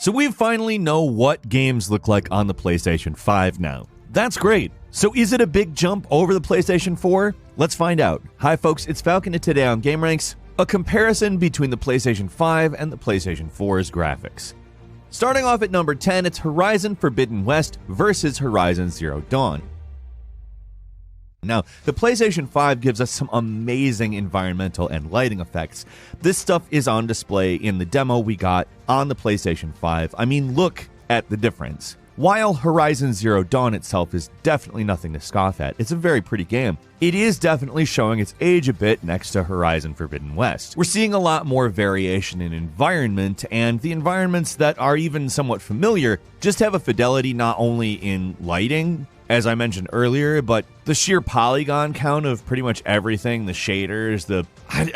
So we finally know what games look like on the PlayStation 5 now. That's great. So is it a big jump over the PlayStation 4? Let's find out. Hi folks, it's Falcon and today on GameRanks, a comparison between the PlayStation 5 and the PlayStation 4's graphics. Starting off at number 10, it's Horizon Forbidden West versus Horizon Zero Dawn. Now, the PlayStation 5 gives us some amazing environmental and lighting effects. This stuff is on display in the demo we got on the PlayStation 5. I mean, look at the difference. While Horizon Zero Dawn itself is definitely nothing to scoff at, it's a very pretty game. It is definitely showing its age a bit next to Horizon Forbidden West. We're seeing a lot more variation in environment, and the environments that are even somewhat familiar just have a fidelity not only in lighting, as I mentioned earlier, but the sheer polygon count of pretty much everything, the shaders, the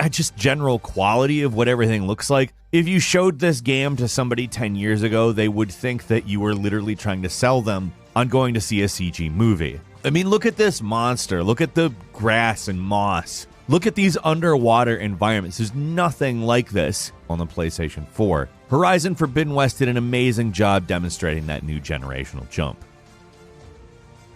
just general quality of what everything looks like. If you showed this game to somebody 10 years ago, they would think that you were literally trying to sell them on going to see a CG movie. I mean, look at this monster. Look at the grass and moss. Look at these underwater environments. There's nothing like this on the PlayStation 4. Horizon Forbidden West did an amazing job demonstrating that new generational jump.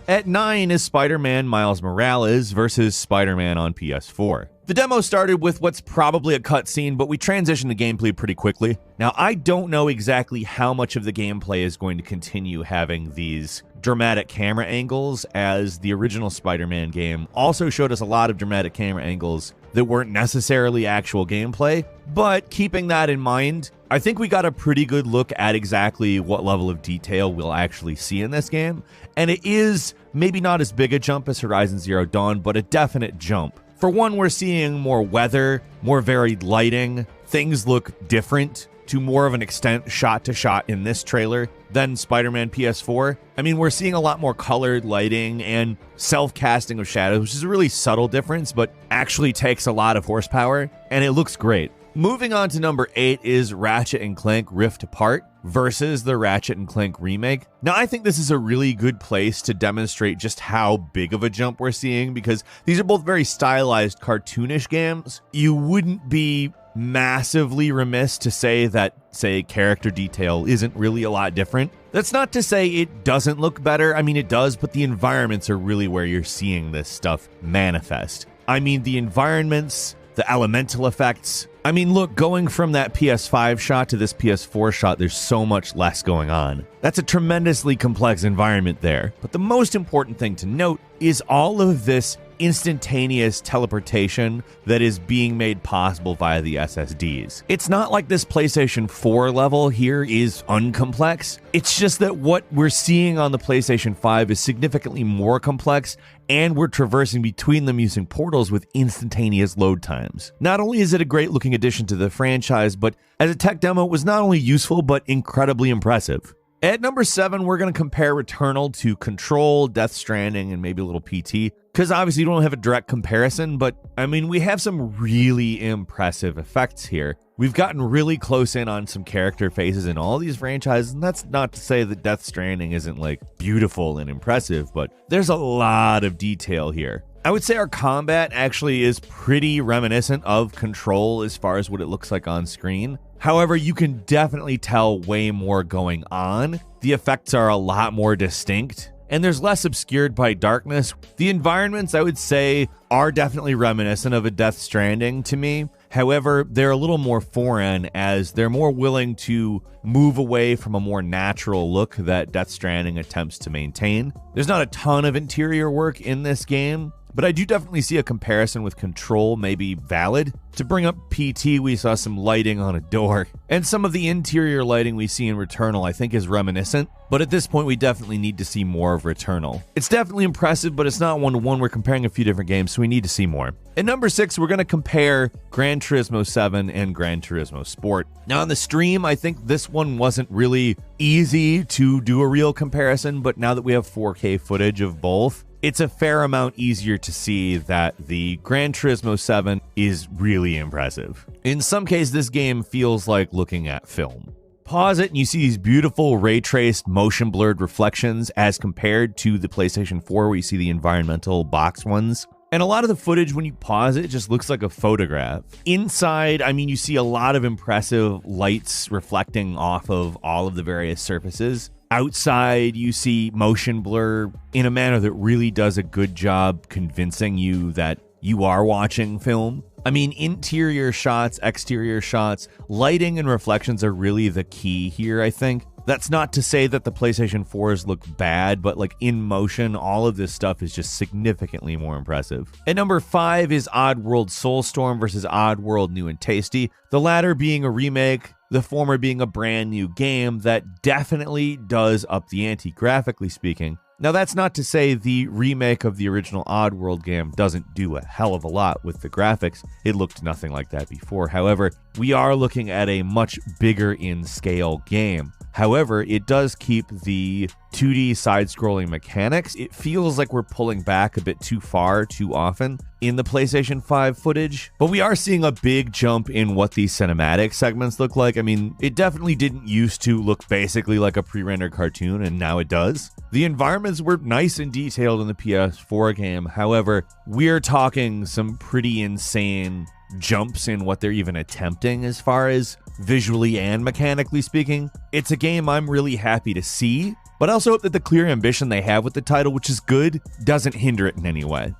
At 9 is Spider-Man Miles Morales versus Spider-Man on PS4. The demo started with what's probably a cutscene, but we transitioned to gameplay pretty quickly. Now, I don't know exactly how much of the gameplay is going to continue having these dramatic camera angles, as the original Spider-Man game also showed us a lot of dramatic camera angles that weren't necessarily actual gameplay. But keeping that in mind, I think we got a pretty good look at exactly what level of detail we'll actually see in this game. And it is maybe not as big a jump as Horizon Zero Dawn, but a definite jump. For one, we're seeing more weather, more varied lighting. Things look different to more of an extent shot to shot in this trailer than Spider-Man PS4. I mean, we're seeing a lot more colored lighting and self-casting of shadows, which is a really subtle difference, but actually takes a lot of horsepower, and it looks great. Moving on to number 8 is Ratchet & Clank Rift Apart versus the Ratchet & Clank remake. Now, I think this is a really good place to demonstrate just how big of a jump we're seeing, because these are both very stylized, cartoonish games. You wouldn't be massively remiss to say that, say, character detail isn't really a lot different. That's not to say it doesn't look better. I mean, it does, but the environments are really where you're seeing this stuff manifest. I mean, the environments, the elemental effects. I mean, look, going from that PS5 shot to this PS4 shot, there's so much less going on. That's a tremendously complex environment there. But the most important thing to note is all of this instantaneous teleportation that is being made possible via the SSDs. It's not like this PlayStation 4 level here is uncomplex. It's just that what we're seeing on the PlayStation 5 is significantly more complex, and we're traversing between them using portals with instantaneous load times. Not only is it a great looking addition to the franchise, but as a tech demo, it was not only useful, but incredibly impressive. At number 7, we're going to compare Returnal to Control, Death Stranding, and maybe a little PT, because obviously you don't have a direct comparison, but I mean, we have some really impressive effects here. We've gotten really close in on some character faces in all these franchises, and that's not to say that Death Stranding isn't like beautiful and impressive, but there's a lot of detail here. I would say our combat actually is pretty reminiscent of Control as far as what it looks like on screen. However, you can definitely tell way more going on. The effects are a lot more distinct, and there's less obscured by darkness. The environments, I would say, are definitely reminiscent of a Death Stranding to me. However, they're a little more foreign, as they're more willing to move away from a more natural look that Death Stranding attempts to maintain. There's not a ton of interior work in this game, but I do definitely see a comparison with Control may be valid. To bring up PT, we saw some lighting on a door, and some of the interior lighting we see in Returnal I think is reminiscent, but at this point we definitely need to see more of Returnal. It's definitely impressive, but it's not one-to-one. We're comparing a few different games, so we need to see more. At number 6, we're going to compare Gran Turismo 7 and Gran Turismo Sport. Now on the stream, I think this one wasn't really easy to do a real comparison, but now that we have 4K footage of both, it's a fair amount easier to see that the Gran Turismo 7 is really impressive. In some cases, this game feels like looking at film. Pause it and you see these beautiful ray-traced, motion-blurred reflections as compared to the PlayStation 4 where you see the environmental box ones. And a lot of the footage, when you pause it, just looks like a photograph. Inside, I mean, you see a lot of impressive lights reflecting off of all of the various surfaces. Outside, you see motion blur in a manner that really does a good job convincing you that you are watching film. I mean, interior shots, exterior shots, lighting and reflections are really the key here, I think. That's not to say that the PlayStation 4s look bad, but like in motion, all of this stuff is just significantly more impressive. At number 5 is Oddworld Soulstorm versus Oddworld New and Tasty, the latter being a remake, the former being a brand new game that definitely does up the ante graphically speaking. Now, that's not to say the remake of the original Oddworld game doesn't do a hell of a lot with the graphics. It looked nothing like that before. However, we are looking at a much bigger in scale game. However, it does keep the 2D side-scrolling mechanics. It feels like we're pulling back a bit too far too often in the PlayStation 5 footage, but we are seeing a big jump in what these cinematic segments look like. I mean, it definitely didn't used to look basically like a pre-rendered cartoon, and now it does. The environments were nice and detailed in the PS4 game. However, we're talking some pretty insane jumps in what they're even attempting as far as visually and mechanically speaking. It's a game I'm really happy to see, but I also hope that the clear ambition they have with the title, which is good, doesn't hinder it in any way.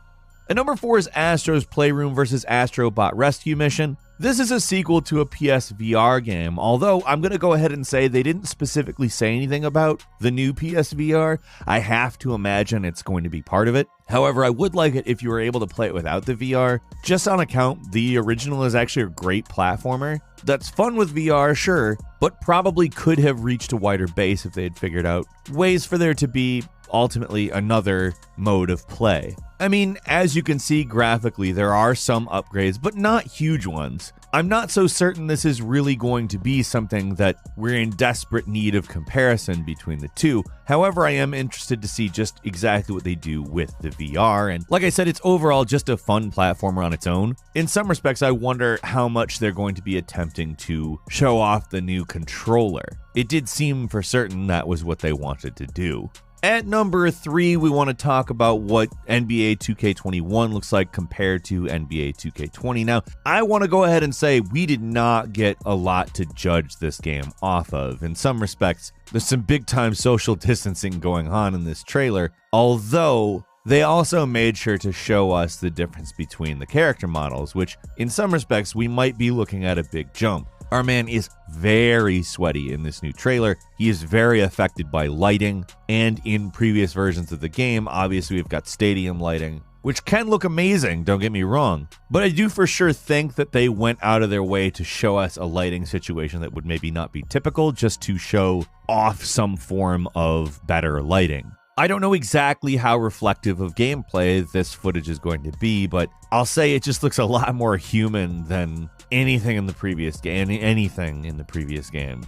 At number 4 is Astro's Playroom versus Astrobot Rescue Mission. This is a sequel to a PSVR game, although I'm going to go ahead and say they didn't specifically say anything about the new PSVR. I have to imagine it's going to be part of it. However, I would like it if you were able to play it without the VR, just on account the original is actually a great platformer. That's fun with VR, sure, but probably could have reached a wider base if they had figured out ways for there to be ultimately another mode of play. I mean, as you can see graphically, there are some upgrades, but not huge ones. I'm not so certain this is really going to be something that we're in desperate need of comparison between the two. However, I am interested to see just exactly what they do with the VR. And like I said, it's overall just a fun platformer on its own. In some respects, I wonder how much they're going to be attempting to show off the new controller. It did seem for certain that was what they wanted to do. At number 3, we want to talk about what NBA 2K21 looks like compared to NBA 2K20. Now, I want to go ahead and say we did not get a lot to judge this game off of. In some respects, there's some big-time social distancing going on in this trailer, although they also made sure to show us the difference between the character models, which in some respects, we might be looking at a big jump. Our man is very sweaty in this new trailer. He is very affected by lighting, and in previous versions of the game, obviously we've got stadium lighting, which can look amazing, don't get me wrong. But I do for sure think that they went out of their way to show us a lighting situation that would maybe not be typical, just to show off some form of better lighting. I don't know exactly how reflective of gameplay this footage is going to be, but I'll say it just looks a lot more human than anything in the previous game.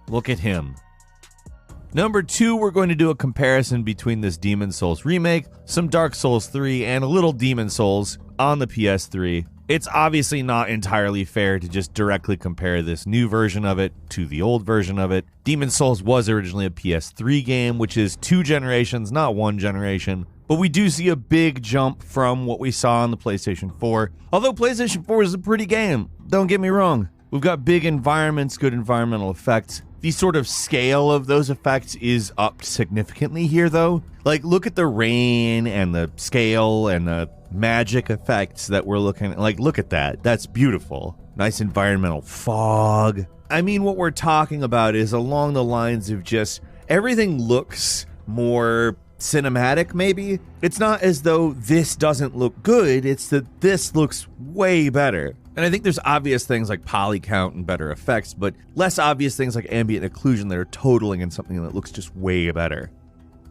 Look at him. Number 2, we're going to do a comparison between this Demon's Souls remake, some Dark Souls 3, and a little Demon's Souls on the PS3. It's obviously not entirely fair to just directly compare this new version of it to the old version of it. Demon's Souls was originally a PS3 game, which is 2 generations, not 1 generation. But we do see a big jump from what we saw on the PlayStation 4. Although PlayStation 4 is a pretty game, don't get me wrong. We've got big environments, good environmental effects. The sort of scale of those effects is upped significantly here, though. Like, look at the rain and the scale and the magic effects that we're looking at. Like, look at that. That's beautiful. Nice environmental fog. I mean, what we're talking about is along the lines of just everything looks more cinematic, maybe. It's not as though this doesn't look good, it's that this looks way better. And I think there's obvious things like poly count and better effects, but less obvious things like ambient occlusion that are totaling in something that looks just way better.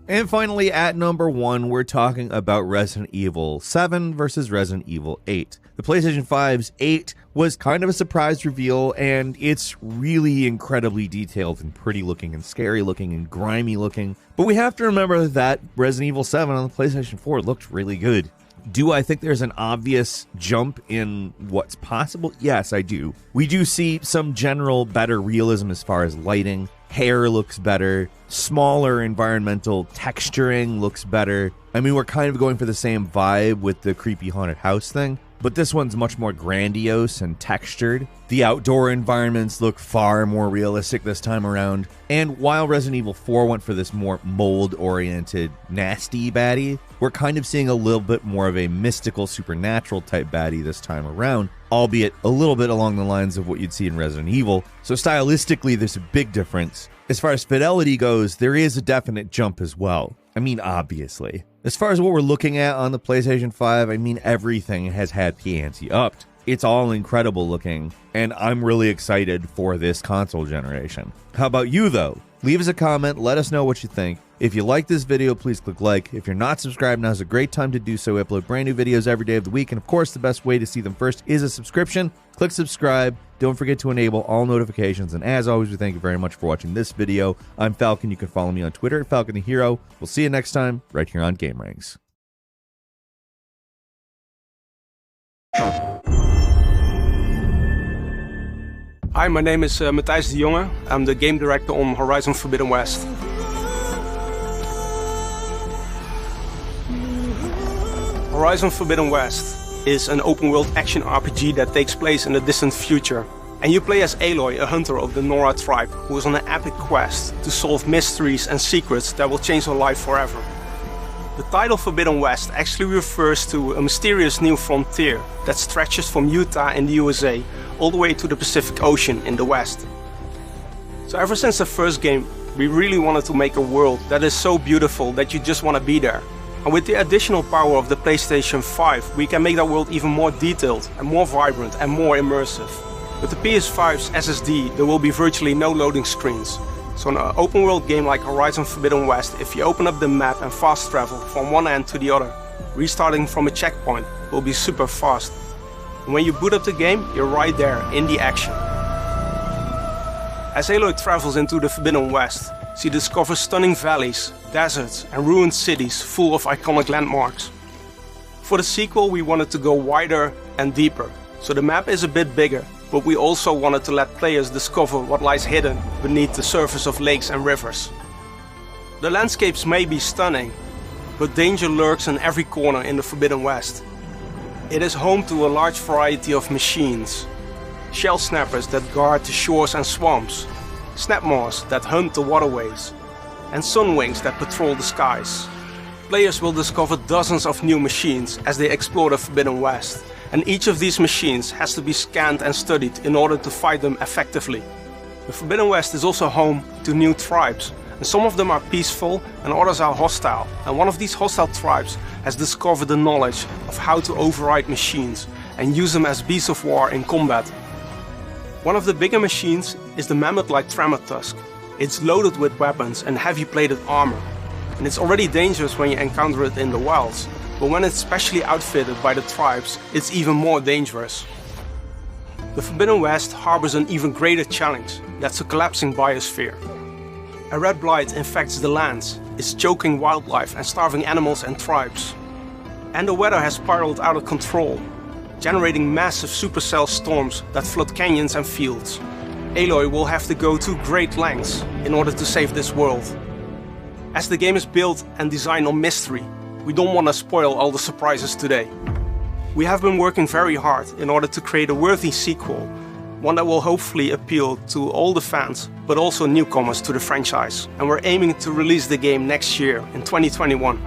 And finally, at number 1, we're talking about Resident Evil 7 versus Resident Evil 8. The PlayStation 5's 8 was kind of a surprise reveal, and it's really incredibly detailed and pretty looking and scary looking and grimy looking. But we have to remember that Resident Evil 7 on the PlayStation 4 looked really good. Do I think there's an obvious jump in what's possible? Yes, I do. We do see some general better realism as far as lighting. Hair looks better. Smaller environmental texturing looks better. I mean, we're kind of going for the same vibe with the creepy haunted house thing, but this one's much more grandiose and textured. The outdoor environments look far more realistic this time around, and while Resident Evil 4 went for this more mold-oriented, nasty baddie, we're kind of seeing a little bit more of a mystical, supernatural type baddie this time around, albeit a little bit along the lines of what you'd see in Resident Evil. So stylistically, there's a big difference. As far as fidelity goes, there is a definite jump as well. I mean, obviously. As far as what we're looking at on the PlayStation 5, I mean, everything has had the ante upped. It's all incredible looking, and I'm really excited for this console generation. How about you, though? Leave us a comment, let us know what you think. If you like this video, please click like. If you're not subscribed, now's a great time to do so. We upload brand new videos every day of the week, and of course, the best way to see them first is a subscription. Click subscribe. Don't forget to enable all notifications, and as always, we thank you very much for watching this video. I'm Falcon. You can follow me on Twitter at Falcon the Hero. We'll see you next time, right here on Game Ranks. Hi, my name is Matthijs de Jonge. I'm the game director on Horizon Forbidden West. Horizon Forbidden West is an open-world action RPG that takes place in the distant future. And you play as Aloy, a hunter of the Nora tribe, who is on an epic quest to solve mysteries and secrets that will change her life forever. The title Forbidden West actually refers to a mysterious new frontier that stretches from Utah in the USA all the way to the Pacific Ocean in the West. So ever since the first game, we really wanted to make a world that is so beautiful that you just want to be there. And with the additional power of the PlayStation 5, we can make that world even more detailed and more vibrant and more immersive. With the PS5's SSD, there will be virtually no loading screens. So in an open world game like Horizon Forbidden West, if you open up the map and fast travel from one end to the other, restarting from a checkpoint will be super fast. And when you boot up the game, you're right there in the action. As Aloy travels into the Forbidden West, she discovers stunning valleys, deserts and ruined cities full of iconic landmarks. For the sequel, we wanted to go wider and deeper, so the map is a bit bigger, but we also wanted to let players discover what lies hidden beneath the surface of lakes and rivers. The landscapes may be stunning, but danger lurks in every corner in the Forbidden West. It is home to a large variety of machines. Shell snappers that guard the shores and swamps, snapmaws that hunt the waterways, and sunwings that patrol the skies. Players will discover dozens of new machines as they explore the Forbidden West, and each of these machines has to be scanned and studied in order to fight them effectively. The Forbidden West is also home to new tribes, and some of them are peaceful and others are hostile, and one of these hostile tribes has discovered the knowledge of how to override machines and use them as beasts of war in combat. One of the bigger machines is the mammoth-like Tremor Tusk. It's loaded with weapons and heavy-plated armor, and it's already dangerous when you encounter it in the wilds, but when it's specially outfitted by the tribes, it's even more dangerous. The Forbidden West harbors an even greater challenge, that's a collapsing biosphere. A red blight infects the lands, is choking wildlife and starving animals and tribes. And the weather has spiraled out of control, generating massive supercell storms that flood canyons and fields. Aloy will have to go to great lengths in order to save this world. As the game is built and designed on mystery, we don't want to spoil all the surprises today. We have been working very hard in order to create a worthy sequel, one that will hopefully appeal to all the fans, but also newcomers to the franchise. And we're aiming to release the game next year in 2021.